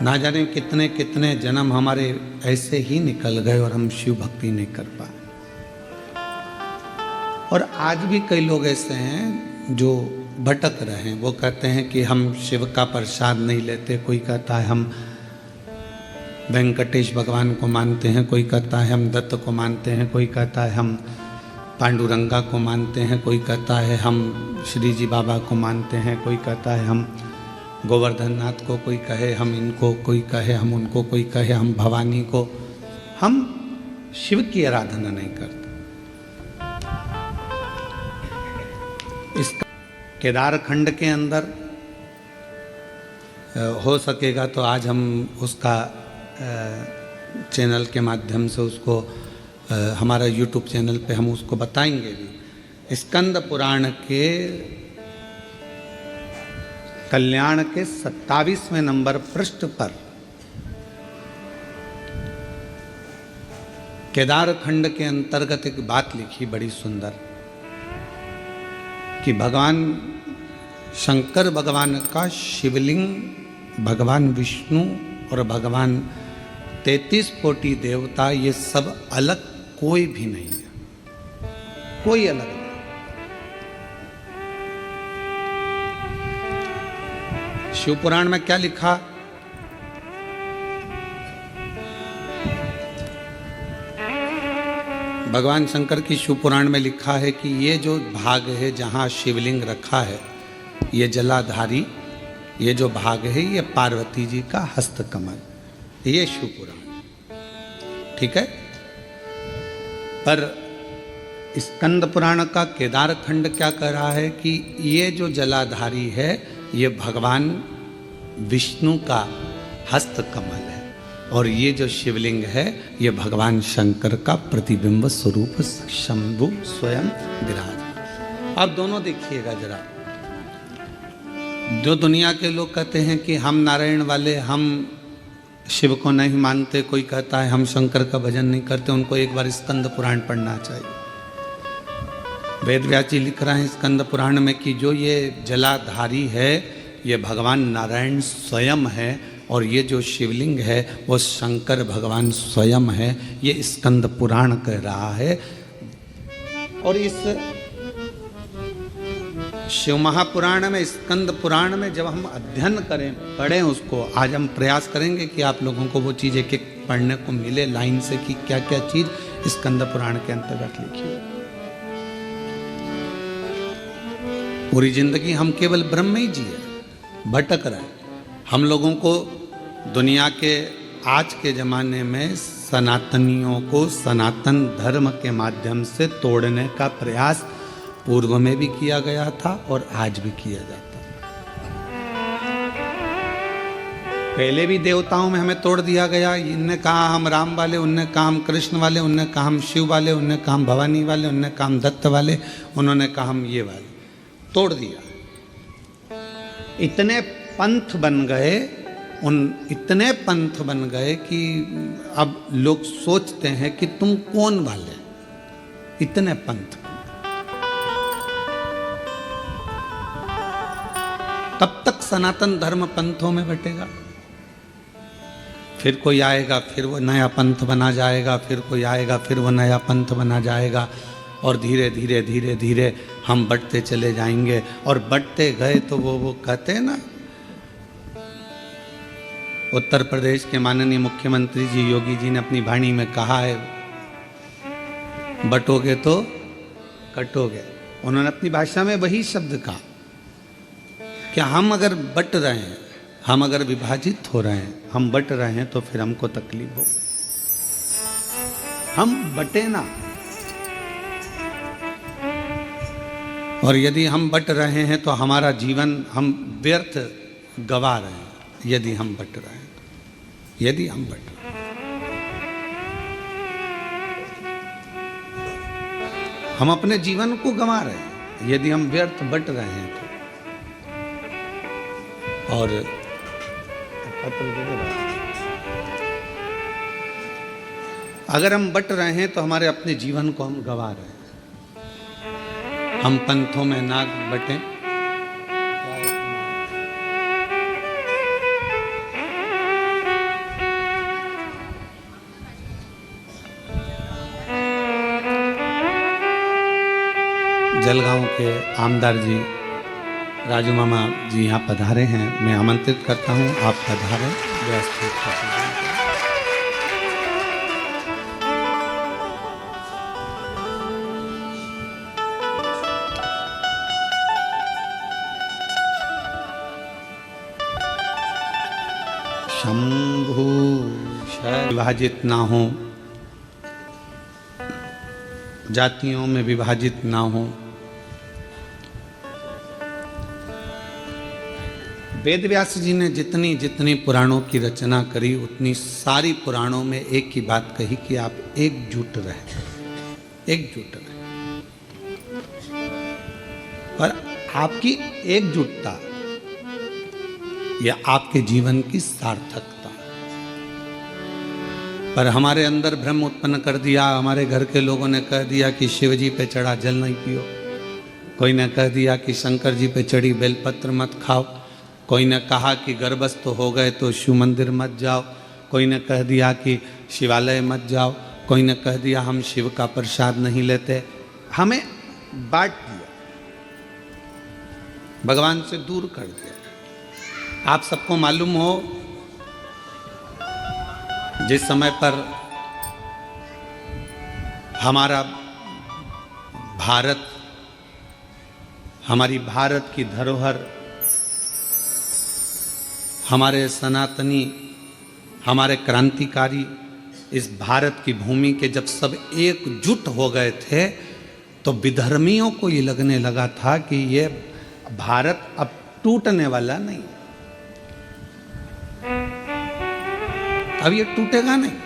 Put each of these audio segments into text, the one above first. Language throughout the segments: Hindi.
ना जाने कितने कितने जन्म हमारे ऐसे ही निकल गए और हम शिव भक्ति नहीं कर पाए। और आज भी कई लोग ऐसे हैं जो भटक रहे हैं। वो कहते हैं कि हम शिव का प्रसाद नहीं लेते, कोई कहता है हम वेंकटेश भगवान को मानते हैं, कोई कहता है हम दत्त को मानते हैं, कोई कहता है हम पांडुरंगा को मानते हैं, कोई कहता है हम श्री जी बाबा को मानते हैं, कोई कहता है हम गोवर्धन नाथ को, कोई कहे हम इनको, कोई कहे हम उनको, कोई कहे हम भवानी को। हम शिव की आराधना नहीं करते। इस केदार खंड के अंदर हो सकेगा तो आज हम उसका चैनल के माध्यम से उसको हमारा यूट्यूब चैनल पे हम उसको बताएंगे भी। स्कंद पुराण के कल्याण के 27वें नंबर पृष्ठ पर केदार खंड के अंतर्गत एक बात लिखी बड़ी सुंदर कि भगवान शंकर भगवान का शिवलिंग, भगवान विष्णु और भगवान 33 कोटि देवता, ये सब अलग कोई भी नहीं है, कोई अलग नहीं। शिव पुराण में क्या लिखा? भगवान शंकर की शिव पुराण में लिखा है कि ये जो भाग है जहाँ शिवलिंग रखा है, ये जलाधारी, ये जो भाग है ये पार्वती जी का हस्त कमल, ये शिव पुराण, ठीक है। पर स्कंद पुराण का केदार खंड क्या कह रहा है कि ये जो जलाधारी है ये भगवान विष्णु का हस्त कमल है और ये जो शिवलिंग है ये भगवान शंकर का प्रतिबिंब स्वरूप शंभु स्वयं विराज। अब दोनों देखिएगा जरा। जो दुनिया के लोग कहते हैं कि हम नारायण वाले, हम शिव को नहीं मानते, कोई कहता है हम शंकर का भजन नहीं करते, उनको एक बार स्कंद पुराण पढ़ना चाहिए। वेद व्यास जी लिख रहे हैं स्कंद पुराण में कि जो ये जलाधारी है ये भगवान नारायण स्वयं है और ये जो शिवलिंग है वो शंकर भगवान स्वयं है। ये स्कंद पुराण कह रहा है। और इस शिव महापुराण में, स्कंद पुराण में जब हम अध्ययन करें, पढ़ें उसको, आज हम प्रयास करेंगे कि आप लोगों को वो चीज़ एक एक पढ़ने को मिले लाइन से कि क्या क्या चीज़ स्कंद पुराण के अंतर्गत लिखी है। पूरी जिंदगी हम केवल ब्रह्म में ही जिए, भटक रहे। हम लोगों को दुनिया के आज के ज़माने में सनातनियों को सनातन धर्म के माध्यम से तोड़ने का प्रयास पूर्व में भी किया गया था और आज भी किया जाता है। पहले भी देवताओं में हमें तोड़ दिया गया। इनने कहा हम राम वाले, उनने कहा हम कृष्ण वाले, उनने कहा हम शिव वाले, उनने कहा हम भवानी वाले, उनने कहा हम दत्त वाले, उन्होंने कहा हम ये वाले, तोड़ दिया। इतने पंथ बन गए, इतने पंथ बन गए कि अब लोग सोचते हैं कि तुम कौन वाले। इतने पंथ, तब तक सनातन धर्म पंथों में बटेगा। फिर कोई आएगा, फिर वो नया पंथ बना जाएगा, फिर कोई आएगा, फिर वो नया पंथ बना जाएगा और धीरे धीरे धीरे धीरे हम बढ़ते चले जाएंगे। और बढ़ते गए तो वो कहते हैं ना, उत्तर प्रदेश के माननीय मुख्यमंत्री जी योगी जी ने अपनी वाणी में कहा है, बटोगे तो कटोगे। उन्होंने अपनी भाषा में वही शब्द कहा कि हम अगर बट रहे हैं, हम अगर विभाजित हो रहे हैं, हम बट रहे हैं तो फिर हमको तकलीफ हो। हम बटे ना। और यदि हम बट रहे हैं तो हमारा जीवन हम व्यर्थ गवा रहे हैं। यदि हम बट रहे हैं तो, यदि हम बट रहे हैं, हम अपने जीवन को गंवा रहे हैं यदि हम व्यर्थ बट रहे हैं तो। और अगर हम बट रहे हैं तो हमारे अपने जीवन को हम गंवा रहे हैं। हम पंथों में ना बटें। जलगांव के आमदार जी राजू मामा जी यहाँ पधारे हैं। मैं आमंत्रित करता हूँ, आप पधारें। व्यवस्थित शंभु विभाजित ना हो, जातियों में विभाजित ना हो। वेद व्यास जी ने जितनी जितनी पुराणों की रचना करी, उतनी सारी पुराणों में एक ही बात कही कि आप एकजुट रहे, एकजुट रहे। और आपकी एकजुटता यह आपके जीवन की सार्थकता। पर हमारे अंदर भ्रम उत्पन्न कर दिया। हमारे घर के लोगों ने कह दिया कि शिव जी पे चढ़ा जल नहीं पियो, कोई ने कह दिया कि शंकर जी पे चढ़ी बेलपत्र मत खाओ, कोई ने कहा कि गर्भस्थ हो गए तो शिव मंदिर मत जाओ, कोई ने कह दिया कि शिवालय मत जाओ, कोई ने कह दिया हम शिव का प्रसाद नहीं लेते। हमें बांट दिया, भगवान से दूर कर दिया। आप सबको मालूम हो, जिस समय पर हमारा भारत, हमारी भारत की धरोहर, हमारे सनातनी, हमारे क्रांतिकारी इस भारत की भूमि के जब सब एकजुट हो गए थे, तो विधर्मियों को ये लगने लगा था कि ये भारत अब टूटने वाला नहीं, अब ये टूटेगा नहीं।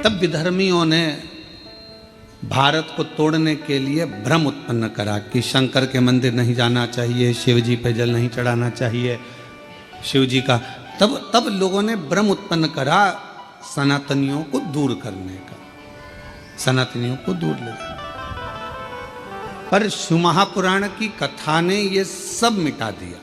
तब विधर्मियों ने भारत को तोड़ने के लिए भ्रम उत्पन्न करा कि शंकर के मंदिर नहीं जाना चाहिए, शिव जी पे जल नहीं चढ़ाना चाहिए, शिव जी का। तब लोगों ने भ्रम उत्पन्न करा सनातनियों को दूर करने का, सनातनियों को दूर ले जाना। पर शिव महापुराण की कथा ने ये सब मिटा दिया।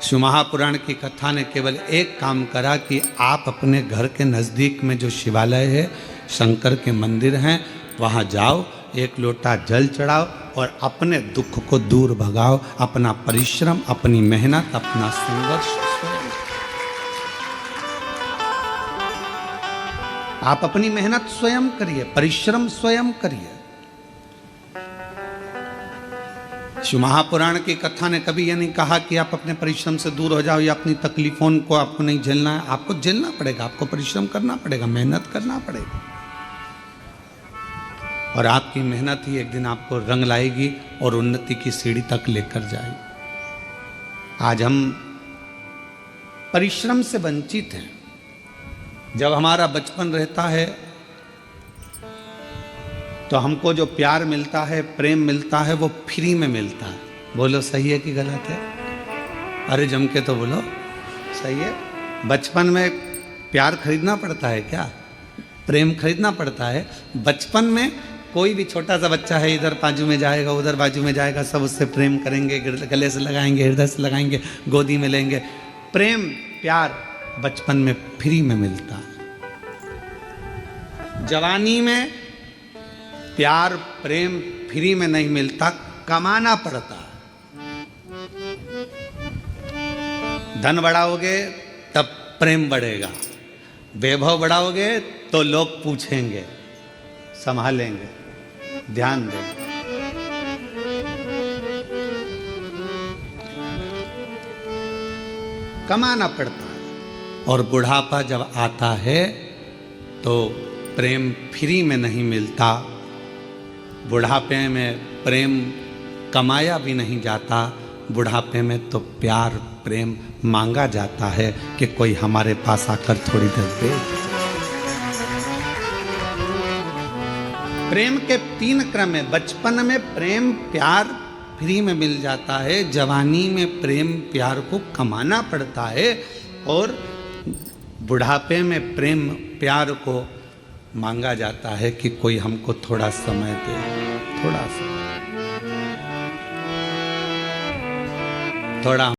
शिव महापुराण की कथा ने केवल एक काम करा कि आप अपने घर के नज़दीक में जो शिवालय है, शंकर के मंदिर हैं, वहाँ जाओ, एक लोटा जल चढ़ाओ और अपने दुख को दूर भगाओ। अपना परिश्रम, अपनी मेहनत, अपना संघर्ष आप अपनी मेहनत स्वयं करिए, परिश्रम स्वयं करिए। शिव महापुराण की कथा ने कभी यह नहीं कहा कि आप अपने परिश्रम से दूर हो जाओ या अपनी तकलीफों को आपको नहीं झेलना है। आपको झेलना पड़ेगा, आपको परिश्रम करना पड़ेगा, मेहनत करना पड़ेगा, और आपकी मेहनत ही एक दिन आपको रंग लाएगी और उन्नति की सीढ़ी तक लेकर जाएगी। आज हम परिश्रम से वंचित हैं। जब हमारा बचपन रहता है तो हमको जो प्यार मिलता है, प्रेम मिलता है, वो फ्री में मिलता है। बोलो सही है कि गलत है? अरे जम के तो बोलो सही है। बचपन में प्यार खरीदना पड़ता है क्या? प्रेम खरीदना पड़ता है? बचपन में कोई भी छोटा सा बच्चा है, इधर बाजू में जाएगा, उधर बाजू में जाएगा, सब उससे प्रेम करेंगे, गले से लगाएंगे, हृदय से लगाएंगे, गोदी में लेंगे। प्रेम, प्यार बचपन में फ्री में मिलता है। जवानी में प्यार, प्रेम फ्री में नहीं मिलता, कमाना पड़ता। धन बढ़ाओगे तब प्रेम बढ़ेगा, वैभव बढ़ाओगे तो लोग पूछेंगे, संभालेंगे, ध्यान देंगे। कमाना पड़ता है। और बुढ़ापा जब आता है तो प्रेम फ्री में नहीं मिलता। बुढ़ापे में प्रेम कमाया भी नहीं जाता। बुढ़ापे में तो प्यार, प्रेम मांगा जाता है कि कोई हमारे पास आकर थोड़ी देर दे। प्रेम के 3 क्रम है। बचपन में प्रेम प्यार फ्री में मिल जाता है, जवानी में प्रेम प्यार को कमाना पड़ता है, और बुढ़ापे में प्रेम प्यार को मांगा जाता है कि कोई हमको थोड़ा समय दे, थोड़ा सा, थोड़ा